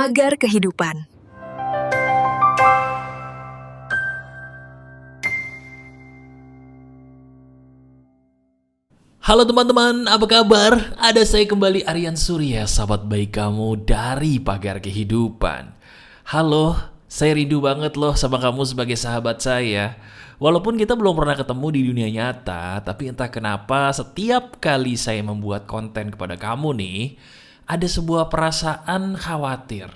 Pagar Kehidupan. Halo teman-teman, apa kabar? Ada saya kembali, Aryan Surya, sahabat baik kamu dari Pagar Kehidupan. Halo, saya rindu banget loh sama kamu sebagai sahabat saya. Walaupun kita belum pernah ketemu di dunia nyata, tapi entah kenapa setiap kali saya membuat konten kepada kamu nih, ada sebuah perasaan khawatir.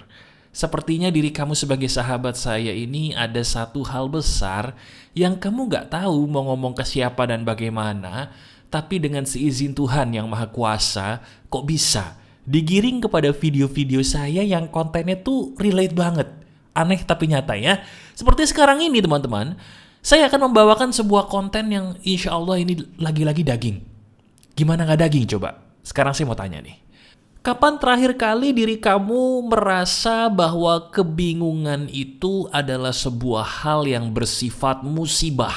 Sepertinya diri kamu sebagai sahabat saya ini ada satu hal besar yang kamu gak tahu mau ngomong ke siapa dan bagaimana, tapi dengan seizin Tuhan yang Maha Kuasa, kok bisa digiring kepada video-video saya yang kontennya tuh relate banget. Aneh tapi nyata ya. Seperti sekarang ini teman-teman, saya akan membawakan sebuah konten yang insya Allah ini lagi-lagi daging. Gimana gak daging coba? Sekarang saya mau tanya nih. Kapan terakhir kali diri kamu merasa bahwa kebingungan itu adalah sebuah hal yang bersifat musibah?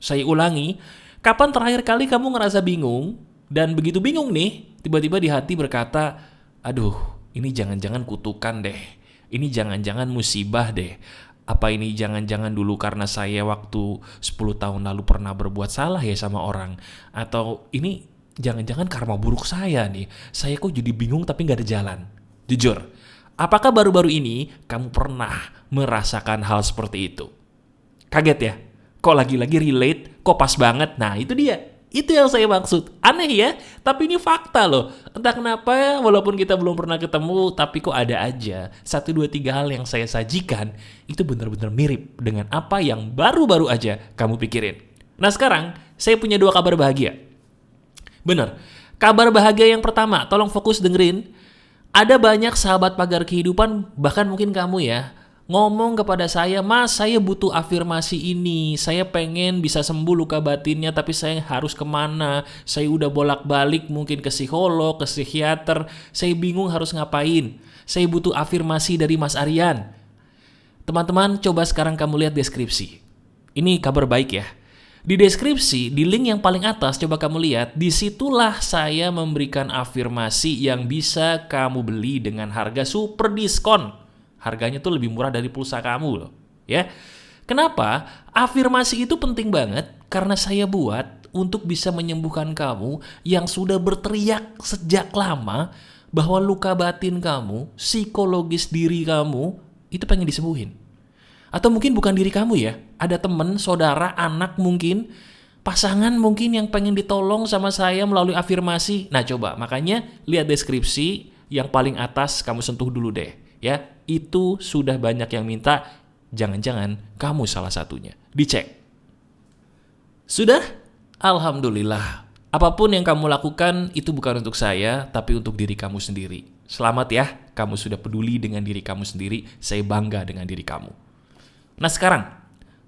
Saya ulangi, kapan terakhir kali kamu ngerasa bingung, dan begitu bingung nih, tiba-tiba di hati berkata, aduh, ini jangan-jangan kutukan deh, ini jangan-jangan musibah deh, apa ini jangan-jangan dulu karena saya waktu 10 tahun lalu pernah berbuat salah ya sama orang, atau ini jangan-jangan karma buruk saya nih, saya kok jadi bingung tapi gak ada jalan. Jujur, apakah baru-baru ini kamu pernah merasakan hal seperti itu? Kaget ya? Kok lagi-lagi relate, kok pas banget. Nah itu dia, itu yang saya maksud. Aneh ya, tapi ini fakta loh. Entah kenapa ya, walaupun kita belum pernah ketemu, tapi kok ada aja 1, 2, 3 hal yang saya sajikan itu benar-benar mirip dengan apa yang baru-baru aja kamu pikirin. Nah sekarang, saya punya 2 kabar bahagia. Bener, kabar bahagia yang pertama, tolong fokus dengerin. Ada banyak sahabat Pagar Kehidupan, bahkan mungkin kamu ya, ngomong kepada saya, Mas, saya butuh afirmasi ini. Saya pengen bisa sembuh luka batinnya, tapi saya harus kemana? Saya udah bolak-balik mungkin ke psikolog, ke psikiater. Saya bingung harus ngapain. Saya butuh afirmasi dari Mas Aryan. Teman-teman, coba sekarang kamu lihat deskripsi. Ini kabar baik ya. Di deskripsi, di link yang paling atas, coba kamu lihat. Disitulah saya memberikan afirmasi yang bisa kamu beli dengan harga super diskon. Harganya tuh lebih murah dari pulsa kamu loh, ya. Kenapa? Afirmasi itu penting banget karena saya buat untuk bisa menyembuhkan kamu yang sudah berteriak sejak lama bahwa luka batin kamu, psikologis diri kamu itu pengen disembuhin. Atau mungkin bukan diri kamu ya, ada teman, saudara, anak mungkin, pasangan mungkin yang pengen ditolong sama saya melalui afirmasi. Nah coba, makanya lihat deskripsi yang paling atas, kamu sentuh dulu deh. Ya, itu sudah banyak yang minta, jangan-jangan kamu salah satunya. Dicek. Sudah? Alhamdulillah. Apapun yang kamu lakukan itu bukan untuk saya, tapi untuk diri kamu sendiri. Selamat ya, kamu sudah peduli dengan diri kamu sendiri. Saya bangga dengan diri kamu. Nah sekarang,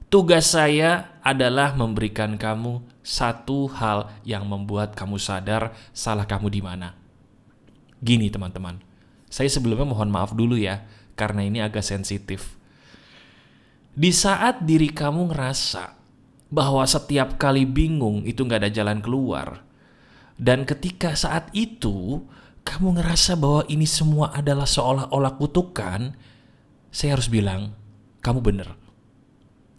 tugas saya adalah memberikan kamu satu hal yang membuat kamu sadar salah kamu di mana. Gini teman-teman. Saya sebelumnya mohon maaf dulu ya, karena ini agak sensitif. Di saat diri kamu ngerasa bahwa setiap kali bingung itu gak ada jalan keluar, dan ketika saat itu kamu ngerasa bahwa ini semua adalah seolah-olah kutukan, saya harus bilang, kamu benar.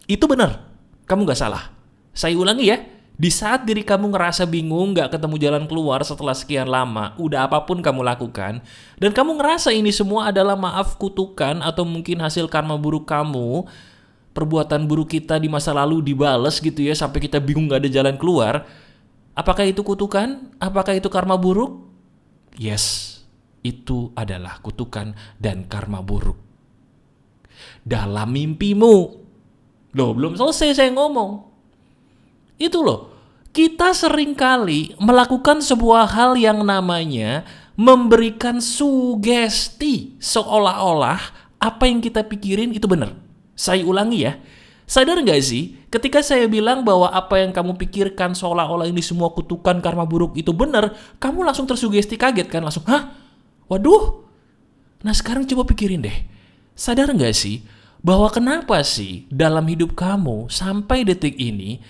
Itu benar, kamu gak salah. Saya ulangi ya. Di saat diri kamu ngerasa bingung, gak ketemu jalan keluar setelah sekian lama, udah apapun kamu lakukan, dan kamu ngerasa ini semua adalah maaf kutukan atau mungkin hasil karma buruk kamu, perbuatan buruk kita di masa lalu dibales gitu ya, sampai kita bingung gak ada jalan keluar, apakah itu kutukan? Apakah itu karma buruk? Yes, itu adalah kutukan dan karma buruk. Dalam mimpimu. Loh, belum selesai saya ngomong. Itu loh, kita seringkali melakukan sebuah hal yang namanya memberikan sugesti seolah-olah apa yang kita pikirin itu benar. Saya ulangi ya, sadar gak sih ketika saya bilang bahwa apa yang kamu pikirkan seolah-olah ini semua kutukan karma buruk itu benar, kamu langsung tersugesti, kaget kan, langsung, hah? Waduh. Nah sekarang coba pikirin deh, sadar gak sih bahwa kenapa sih dalam hidup kamu sampai detik ini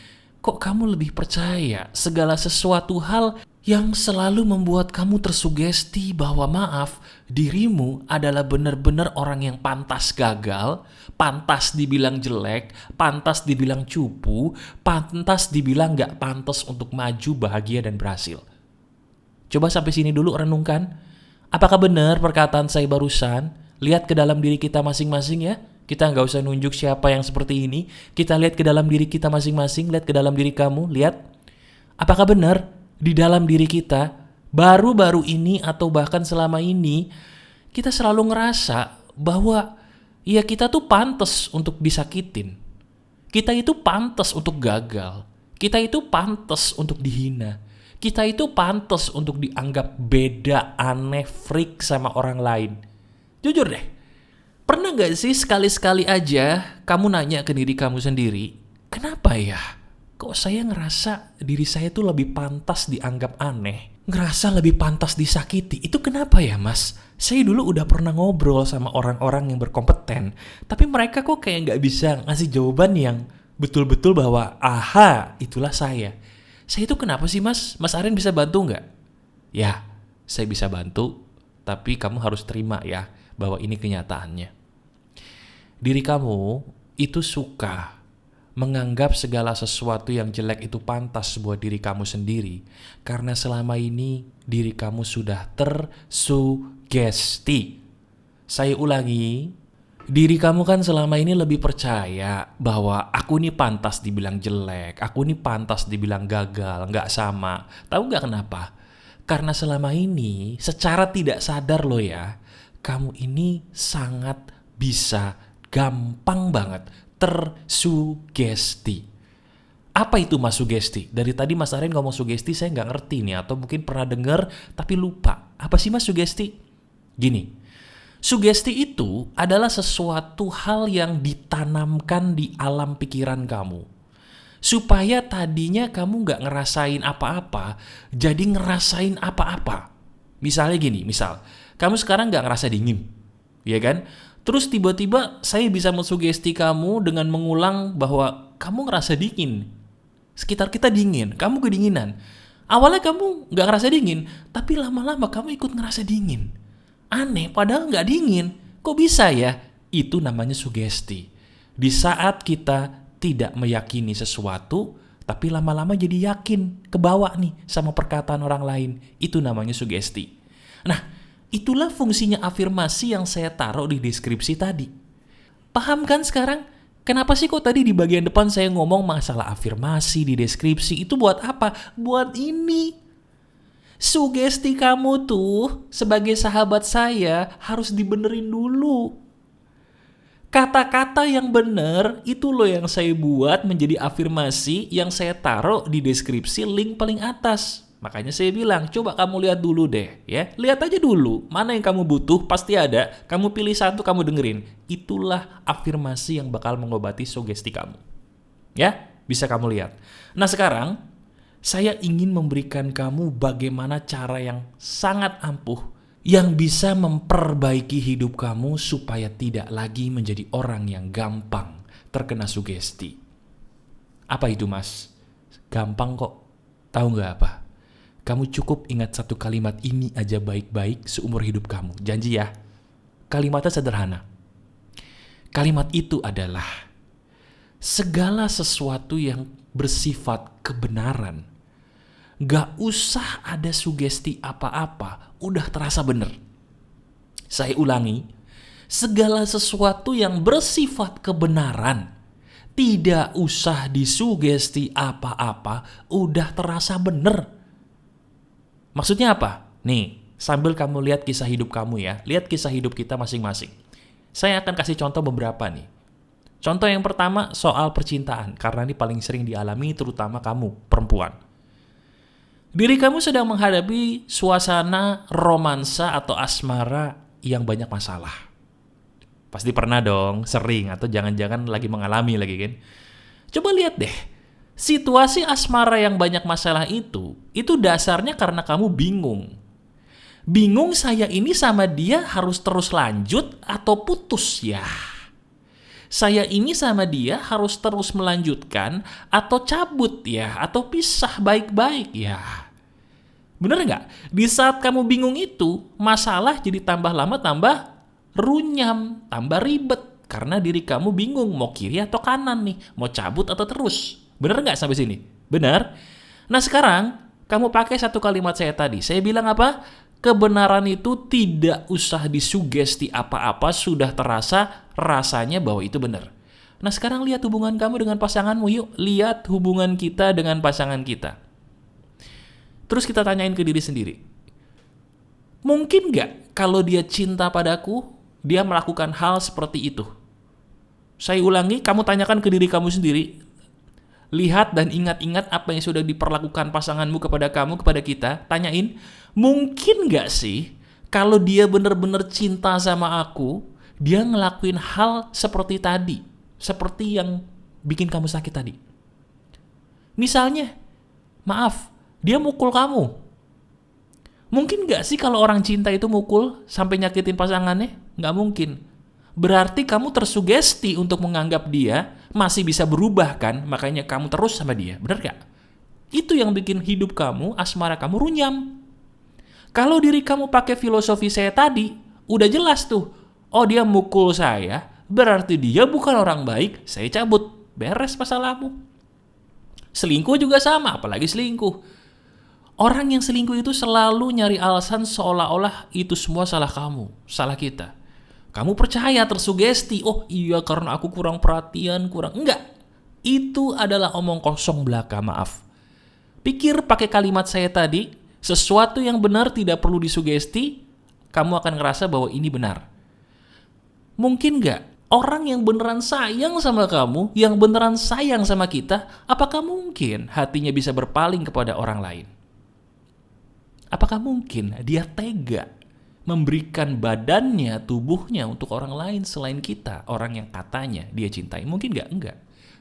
Kok kamu lebih percaya segala sesuatu hal yang selalu membuat kamu tersugesti bahwa maaf, dirimu adalah benar-benar orang yang pantas gagal, pantas dibilang jelek, pantas dibilang cupu, pantas dibilang gak pantas untuk maju, bahagia, dan berhasil. Coba sampai sini dulu renungkan. Apakah benar perkataan saya barusan? Lihat ke dalam diri kita masing-masing ya. Kita nggak usah nunjuk siapa yang seperti ini. Kita lihat ke dalam diri kita masing-masing. Lihat ke dalam diri kamu. Lihat. Apakah benar di dalam diri kita baru-baru ini atau bahkan selama ini kita selalu ngerasa bahwa ya kita tuh pantas untuk disakitin. Kita itu pantas untuk gagal. Kita itu pantas untuk dihina. Kita itu pantas untuk dianggap beda, aneh, freak sama orang lain. Jujur deh. Pernah gak sih sekali-sekali aja kamu nanya ke diri kamu sendiri, kenapa ya? Kok saya ngerasa diri saya tuh lebih pantas dianggap aneh? Ngerasa lebih pantas disakiti? Itu kenapa ya mas? Saya dulu udah pernah ngobrol sama orang-orang yang berkompeten, tapi mereka kok kayak gak bisa ngasih jawaban yang betul-betul bahwa, aha, itulah saya. Saya itu kenapa sih mas? Mas Aryan bisa bantu gak? Ya, saya bisa bantu, tapi kamu harus terima ya, bahwa ini kenyataannya. Diri kamu itu suka menganggap segala sesuatu yang jelek itu pantas buat diri kamu sendiri karena selama ini diri kamu sudah tersugesti. Saya ulangi, diri kamu kan selama ini lebih percaya bahwa aku ini pantas dibilang jelek, aku ini pantas dibilang gagal, nggak sama. Tahu nggak kenapa? Karena selama ini secara tidak sadar loh ya, kamu ini sangat bisa gampang banget tersugesti. Apa itu mas sugesti? Dari tadi Mas Aryan ngomong sugesti saya nggak ngerti nih, atau mungkin pernah dengar tapi lupa. Apa sih mas sugesti? Gini, sugesti itu adalah sesuatu hal yang ditanamkan di alam pikiran kamu. Supaya tadinya kamu nggak ngerasain apa-apa, jadi ngerasain apa-apa. Misalnya gini, kamu sekarang nggak ngerasa dingin, ya kan? Terus tiba-tiba saya bisa mensugesti kamu dengan mengulang bahwa kamu ngerasa dingin. Sekitar kita dingin, kamu kedinginan. Awalnya kamu nggak ngerasa dingin, tapi lama-lama kamu ikut ngerasa dingin. Aneh, padahal nggak dingin. Kok bisa ya? Itu namanya sugesti. Di saat kita tidak meyakini sesuatu, tapi lama-lama jadi yakin, kebawa nih sama perkataan orang lain. Itu namanya sugesti. Nah, itulah fungsinya afirmasi yang saya taruh di deskripsi tadi. Paham kan sekarang? Kenapa sih kok tadi di bagian depan saya ngomong masalah afirmasi di deskripsi? Itu buat apa? Buat ini. Sugesti kamu tuh sebagai sahabat saya harus dibenerin dulu. Kata-kata yang benar itu loh yang saya buat menjadi afirmasi yang saya taruh di deskripsi link paling atas. Makanya saya bilang, coba kamu lihat dulu deh, ya. Lihat aja dulu, mana yang kamu butuh, pasti ada. Kamu pilih satu, kamu dengerin. Itulah afirmasi yang bakal mengobati sugesti kamu. Ya, bisa kamu lihat. Nah sekarang, saya ingin memberikan kamu bagaimana cara yang sangat ampuh, yang bisa memperbaiki hidup kamu supaya tidak lagi menjadi orang yang gampang terkena sugesti. Apa itu mas? Gampang kok. Tahu nggak apa? Kamu cukup ingat satu kalimat ini aja baik-baik seumur hidup kamu. Janji ya. Kalimatnya sederhana. Kalimat itu adalah segala sesuatu yang bersifat kebenaran. Gak usah ada sugesti apa-apa, udah terasa bener. Saya ulangi. Segala sesuatu yang bersifat kebenaran, tidak usah disugesti apa-apa, udah terasa bener. Maksudnya apa? Nih, sambil kamu lihat kisah hidup kamu ya. Lihat kisah hidup kita masing-masing. Saya akan kasih contoh beberapa nih. Contoh yang pertama soal percintaan. Karena ini paling sering dialami terutama kamu, perempuan. Diri kamu sedang menghadapi suasana romansa atau asmara yang banyak masalah. Pasti pernah dong, sering. Atau jangan-jangan lagi mengalami lagi kan. Coba lihat deh. Situasi asmara yang banyak masalah itu dasarnya karena kamu bingung. Bingung saya ini sama dia harus terus lanjut atau putus ya. Saya ini sama dia harus terus melanjutkan atau cabut ya, atau pisah baik-baik ya. Bener nggak? Di saat kamu bingung itu, masalah jadi tambah lama tambah runyam, tambah ribet. Karena diri kamu bingung mau kiri atau kanan nih, mau cabut atau terus. Bener nggak sampai sini? Bener? Nah sekarang, kamu pakai satu kalimat saya tadi. Saya bilang apa? Kebenaran itu tidak usah disugesti apa-apa, sudah terasa rasanya bahwa itu benar. Nah sekarang lihat hubungan kamu dengan pasanganmu yuk. Lihat hubungan kita dengan pasangan kita. Terus kita tanyain ke diri sendiri. Mungkin gak kalau dia cinta padaku, dia melakukan hal seperti itu? Saya ulangi, kamu tanyakan ke diri kamu sendiri. Lihat dan ingat-ingat apa yang sudah diperlakukan pasanganmu kepada kamu, kepada kita. Tanyain, mungkin gak sih kalau dia benar-benar cinta sama aku, dia ngelakuin hal seperti tadi, seperti yang bikin kamu sakit tadi. Misalnya, maaf, dia mukul kamu. Mungkin gak sih kalau orang cinta itu mukul sampai nyakitin pasangannya? Gak mungkin. Berarti kamu tersugesti untuk menganggap dia masih bisa berubah kan? Makanya kamu terus sama dia. Benar gak? Itu yang bikin hidup kamu, asmara kamu runyam. Kalau diri kamu pakai filosofi saya tadi, udah jelas tuh. Oh dia mukul saya, berarti dia bukan orang baik, saya cabut. Beres masalahmu. Selingkuh juga sama, apalagi selingkuh. Orang yang selingkuh itu selalu nyari alasan seolah-olah itu semua salah kamu, salah kita. Kamu percaya, tersugesti, oh iya karena aku kurang perhatian, kurang. Enggak, itu adalah omong kosong belaka, maaf. Pikir pakai kalimat saya tadi, sesuatu yang benar tidak perlu disugesti, kamu akan ngerasa bahwa ini benar. Mungkin enggak, orang yang beneran sayang sama kamu, yang beneran sayang sama kita, apakah mungkin hatinya bisa berpaling kepada orang lain? Apakah mungkin dia tega memberikan badannya, tubuhnya untuk orang lain selain kita, orang yang katanya dia cintai? Mungkin nggak? Enggak.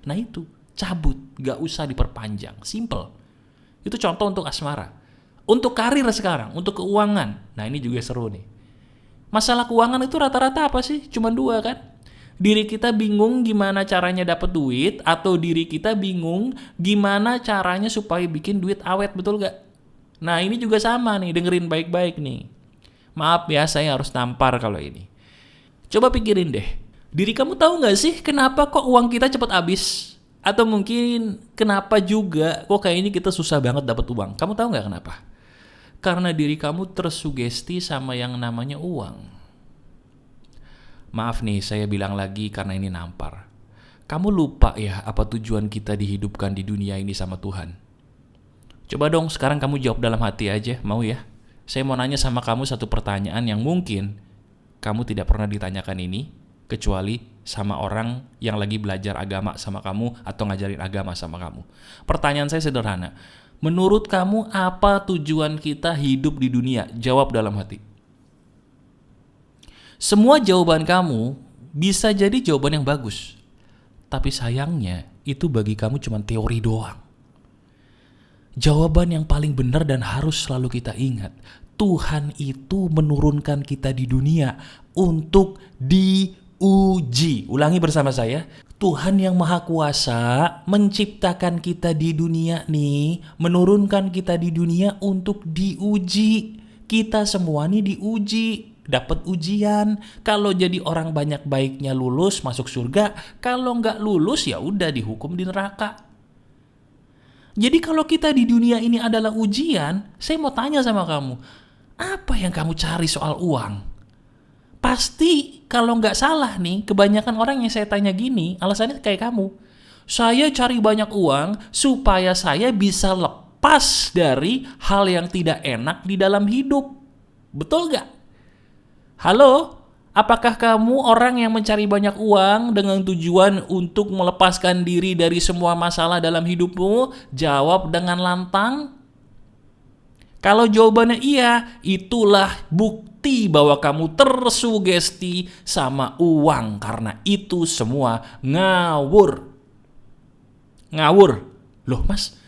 Nah itu, cabut, nggak usah diperpanjang, simple. Itu contoh untuk asmara. Untuk karir sekarang, untuk keuangan, nah ini juga seru nih. Masalah keuangan itu rata-rata apa sih? Cuma dua kan? Diri kita bingung gimana caranya dapat duit, atau diri kita bingung gimana caranya supaya bikin duit awet, betul nggak? Nah ini juga sama nih, dengerin baik-baik nih. Maaf ya, saya harus nampar kalau ini. Coba pikirin deh, diri kamu tahu gak sih kenapa kok uang kita cepat habis? Atau mungkin kenapa juga kok kayaknya kita susah banget dapat uang? Kamu tahu gak kenapa? Karena diri kamu tersugesti sama yang namanya uang. Maaf nih, saya bilang lagi karena ini nampar. Kamu lupa ya apa tujuan kita dihidupkan di dunia ini sama Tuhan? Coba dong sekarang kamu jawab dalam hati aja, mau ya? Saya mau nanya sama kamu satu pertanyaan yang mungkin kamu tidak pernah ditanyakan ini, kecuali sama orang yang lagi belajar agama sama kamu atau ngajarin agama sama kamu. Pertanyaan saya sederhana. Menurut kamu apa tujuan kita hidup di dunia? Jawab dalam hati. Semua jawaban kamu bisa jadi jawaban yang bagus. Tapi sayangnya itu bagi kamu cuma teori doang. Jawaban yang paling benar dan harus selalu kita ingat, Tuhan itu menurunkan kita di dunia untuk diuji. Ulangi bersama saya, Tuhan yang Maha Kuasa menciptakan kita di dunia nih, menurunkan kita di dunia untuk diuji. Kita semua nih diuji, dapat ujian. Kalau jadi orang banyak baiknya lulus masuk surga, kalau nggak lulus ya udah dihukum di neraka. Jadi kalau kita di dunia ini adalah ujian, saya mau tanya sama kamu, apa yang kamu cari soal uang? Pasti kalau nggak salah nih, kebanyakan orang yang saya tanya gini, alasannya kayak kamu. Saya cari banyak uang supaya saya bisa lepas dari hal yang tidak enak di dalam hidup. Betul nggak? Halo? Apakah kamu orang yang mencari banyak uang dengan tujuan untuk melepaskan diri dari semua masalah dalam hidupmu? Jawab dengan lantang. Kalau jawabannya iya, itulah bukti bahwa kamu tersugesti sama uang. Karena itu semua ngawur. Ngawur. Loh mas,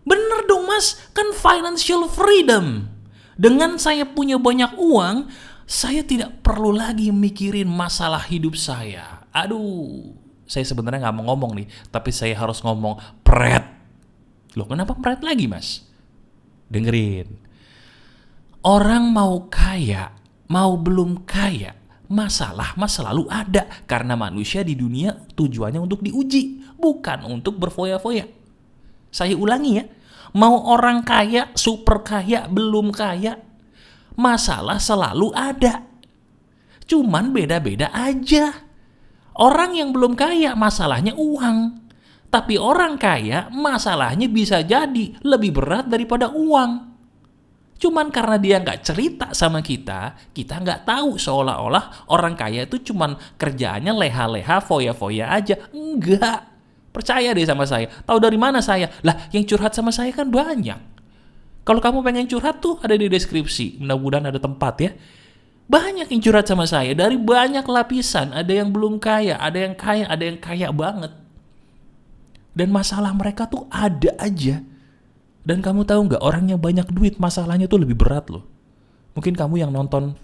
bener dong mas, kan financial freedom. Dengan saya punya banyak uang, saya tidak perlu lagi mikirin masalah hidup saya. Aduh, saya sebenarnya nggak mau ngomong nih, tapi saya harus ngomong pret. Loh, kenapa pret lagi, Mas? Dengerin. Orang mau kaya, mau belum kaya, masalah selalu ada. Karena manusia di dunia tujuannya untuk diuji, bukan untuk berfoya-foya. Saya ulangi ya, mau orang kaya, super kaya, belum kaya, masalah selalu ada. Cuman beda-beda aja. Orang yang belum kaya masalahnya uang. Tapi orang kaya masalahnya bisa jadi lebih berat daripada uang. Cuman karena dia nggak cerita sama kita nggak tahu, seolah-olah orang kaya itu cuman kerjaannya leha-leha, foya-foya aja. Enggak. Percaya deh sama saya. Tahu dari mana saya? Lah, yang curhat sama saya kan banyak. Kalau kamu pengen curhat tuh ada di deskripsi. Mudah-mudahan ada tempat ya. Banyak yang curhat sama saya dari banyak lapisan. Ada yang belum kaya, ada yang kaya banget. Dan masalah mereka tuh ada aja. Dan kamu tahu nggak, orang yang banyak duit masalahnya tuh lebih berat loh. Mungkin kamu yang nonton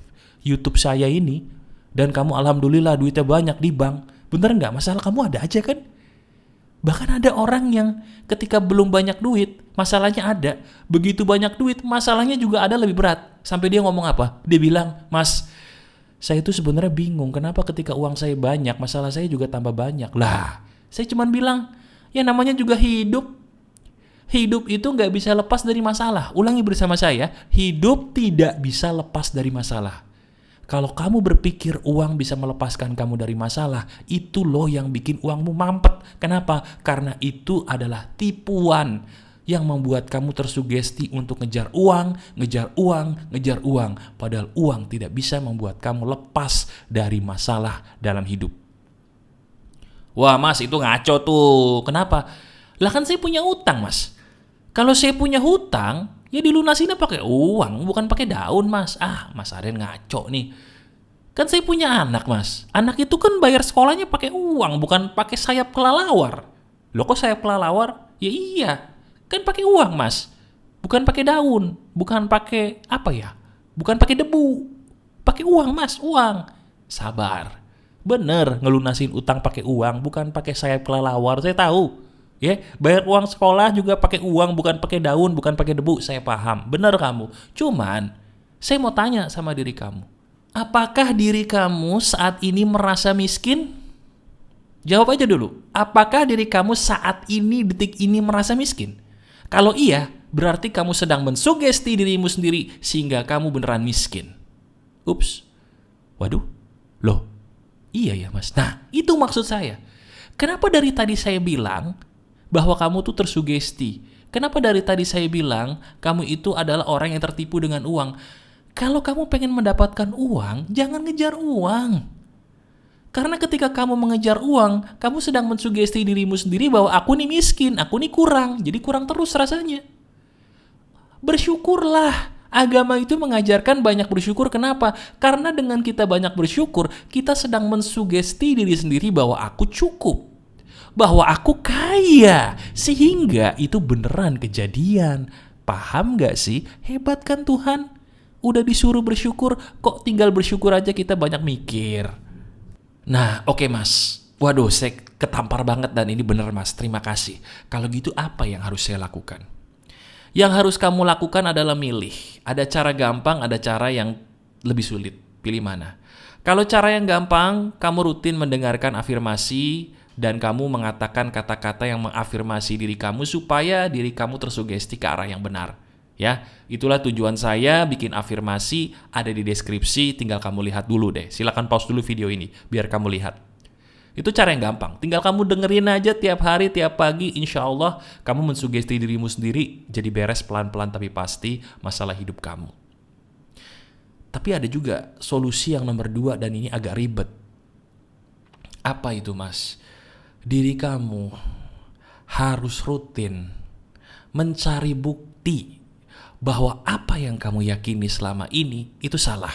YouTube saya ini dan kamu alhamdulillah duitnya banyak di bank, bener nggak? Masalah kamu ada aja kan? Bahkan ada orang yang ketika belum banyak duit masalahnya ada, begitu banyak duit masalahnya juga ada lebih berat. Sampai dia ngomong apa? Dia bilang, Mas, saya itu sebenarnya bingung kenapa ketika uang saya banyak masalah saya juga tambah banyak. Lah, saya cuma bilang, ya namanya juga hidup. Hidup itu nggak bisa lepas dari masalah. Ulangi bersama saya, hidup tidak bisa lepas dari masalah. Kalau kamu berpikir uang bisa melepaskan kamu dari masalah, itu loh yang bikin uangmu mampet. Kenapa? Karena itu adalah tipuan yang membuat kamu tersugesti untuk ngejar uang. Padahal uang tidak bisa membuat kamu lepas dari masalah dalam hidup. Wah, Mas, itu ngaco tuh. Kenapa? Lah kan saya punya utang, Mas. Kalau saya punya hutang, ya dilunasinnya pakai uang, bukan pakai daun, Mas. Ah, Mas Aryan ngaco nih. Kan saya punya anak, Mas. Anak itu kan bayar sekolahnya pakai uang, bukan pakai sayap kelelawar. Loh, kok sayap kelelawar? Ya iya, kan pakai uang, Mas. Bukan pakai daun, bukan pakai apa ya? Bukan pakai debu. Pakai uang, Mas, uang. Sabar. Bener, ngelunasin utang pakai uang, bukan pakai sayap kelelawar. Saya tahu. Ya, bayar uang sekolah juga pakai uang, bukan pakai daun, bukan pakai debu. Saya paham, benar kamu. Cuman, saya mau tanya sama diri kamu. Apakah diri kamu saat ini merasa miskin? Jawab aja dulu. Apakah diri kamu saat ini, detik ini merasa miskin? Kalau iya, berarti kamu sedang mensugesti dirimu sendiri sehingga kamu beneran miskin. Ups. Waduh. Loh. Iya ya, Mas. Nah, itu maksud saya. Kenapa dari tadi saya bilang bahwa kamu tuh tersugesti? Kenapa dari tadi saya bilang kamu itu adalah orang yang tertipu dengan uang? Kalau kamu pengen mendapatkan uang, jangan ngejar uang. Karena ketika kamu mengejar uang, kamu sedang mensugesti dirimu sendiri bahwa aku nih miskin, aku nih kurang, jadi kurang terus rasanya. Bersyukurlah. Agama itu mengajarkan banyak bersyukur. Kenapa? Karena dengan kita banyak bersyukur, kita sedang mensugesti diri sendiri bahwa aku cukup, bahwa aku kaya, sehingga itu beneran kejadian. Paham gak sih? Hebat kan Tuhan? Udah disuruh bersyukur, kok tinggal bersyukur aja kita banyak mikir. Nah, oke, Mas. Waduh, saya ketampar banget dan ini bener, Mas. Terima kasih. Kalau gitu apa yang harus saya lakukan? Yang harus kamu lakukan adalah milih. Ada cara gampang, ada cara yang lebih sulit. Pilih mana? Kalau cara yang gampang, kamu rutin mendengarkan afirmasi dan kamu mengatakan kata-kata yang mengafirmasi diri kamu supaya diri kamu tersugesti ke arah yang benar. Ya, itulah tujuan saya bikin afirmasi, ada di deskripsi, tinggal kamu lihat dulu deh. Silakan pause dulu video ini biar kamu lihat. Itu cara yang gampang. Tinggal kamu dengerin aja tiap hari, tiap pagi. Insya Allah kamu mensugesti dirimu sendiri jadi beres pelan-pelan tapi pasti masalah hidup kamu. Tapi ada juga solusi yang nomor 2 dan ini agak ribet. Apa itu, Mas? Diri kamu harus rutin mencari bukti bahwa apa yang kamu yakini selama ini itu salah.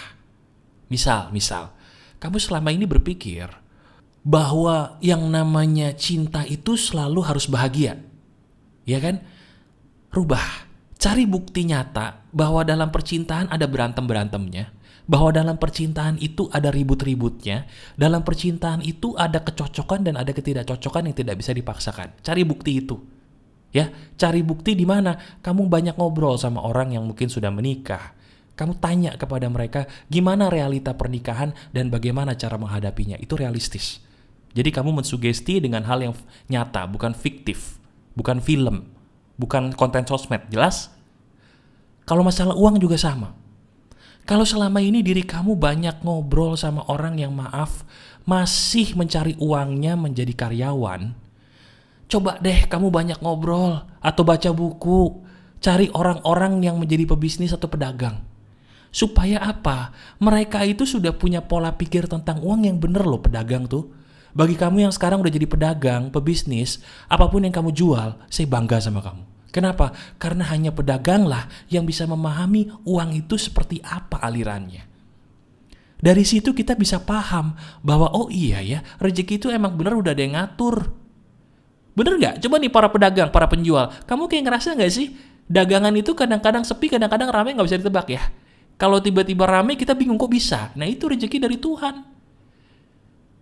Misal, kamu selama ini berpikir bahwa yang namanya cinta itu selalu harus bahagia. Ya kan? Rubah. Cari bukti nyata bahwa dalam percintaan ada berantem-berantemnya, bahwa dalam percintaan itu ada ribut-ributnya, dalam percintaan itu ada kecocokan dan ada ketidakcocokan yang tidak bisa dipaksakan. Cari bukti itu. Ya, cari bukti di mana kamu banyak ngobrol sama orang yang mungkin sudah menikah. Kamu tanya kepada mereka gimana realita pernikahan dan bagaimana cara menghadapinya. Itu realistis. Jadi kamu mensugesti dengan hal yang nyata, bukan fiktif, bukan film, bukan konten sosmed. Jelas? Kalau masalah uang juga sama. Kalau selama ini diri kamu banyak ngobrol sama orang yang maaf masih mencari uangnya menjadi karyawan, coba deh kamu banyak ngobrol atau baca buku, cari orang-orang yang menjadi pebisnis atau pedagang. Supaya apa? Mereka itu sudah punya pola pikir tentang uang yang bener loh pedagang tuh. Bagi kamu yang sekarang udah jadi pedagang, pebisnis, apapun yang kamu jual, saya bangga sama kamu. Kenapa? Karena hanya pedaganglah yang bisa memahami uang itu seperti apa alirannya. Dari situ kita bisa paham bahwa oh iya ya, rezeki itu emang bener udah ada yang ngatur. Bener gak? Coba nih para pedagang, para penjual, kamu kayak ngerasa gak sih? Dagangan itu kadang-kadang sepi, kadang-kadang rame gak bisa ditebak ya. Kalau tiba-tiba rame kita bingung kok bisa. Nah itu rezeki dari Tuhan.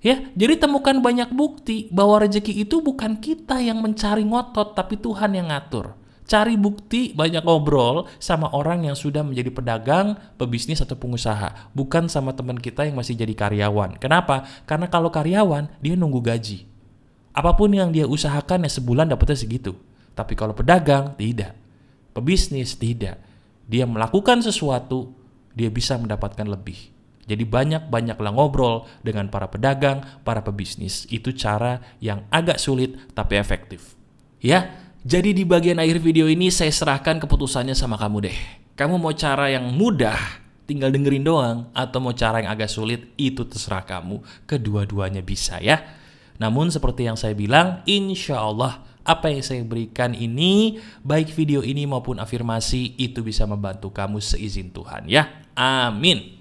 Ya, jadi temukan banyak bukti bahwa rezeki itu bukan kita yang mencari ngotot, tapi Tuhan yang ngatur. Cari bukti, banyak ngobrol sama orang yang sudah menjadi pedagang, pebisnis atau pengusaha. Bukan sama teman kita yang masih jadi karyawan. Kenapa? Karena kalau karyawan, dia nunggu gaji. Apapun yang dia usahakan ya sebulan dapatnya segitu. Tapi kalau pedagang, tidak. Pebisnis, tidak. Dia melakukan sesuatu, dia bisa mendapatkan lebih. Jadi banyak-banyaklah ngobrol dengan para pedagang, para pebisnis. Itu cara yang agak sulit tapi efektif. Ya, jadi di bagian akhir video ini saya serahkan keputusannya sama kamu deh. Kamu mau cara yang mudah, tinggal dengerin doang, atau mau cara yang agak sulit, itu terserah kamu. Kedua-duanya bisa ya. Namun seperti yang saya bilang, insya Allah apa yang saya berikan ini, baik video ini maupun afirmasi, itu bisa membantu kamu seizin Tuhan ya. Amin.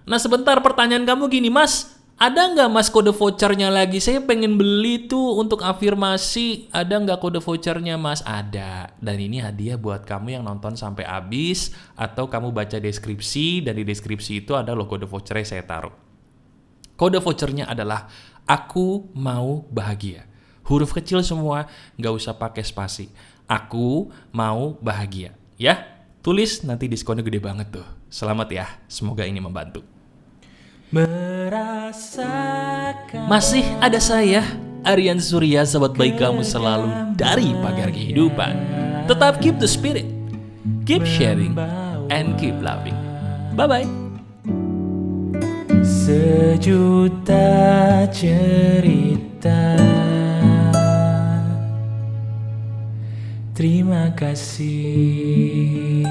Nah sebentar, pertanyaan kamu gini, Mas, ada nggak Mas kode vouchernya lagi? Saya pengen beli tuh untuk afirmasi, ada nggak kode vouchernya Mas? Ada, dan ini hadiah buat kamu yang nonton sampai habis, atau kamu baca deskripsi, dan di deskripsi itu ada loh kode vouchernya saya taruh. Kode vouchernya adalah aku mau bahagia. Huruf kecil semua, nggak usah pakai spasi. Aku mau bahagia, ya. Tulis, nanti diskonnya gede banget tuh. Selamat ya, semoga ini membantu. Merasakan masih ada saya, Aryan Surya, sahabat baik kamu selalu dari Pagar Kehidupan. Tetap keep the spirit, keep sharing, and keep loving. Bye-bye. Sejuta cerita, terima kasih.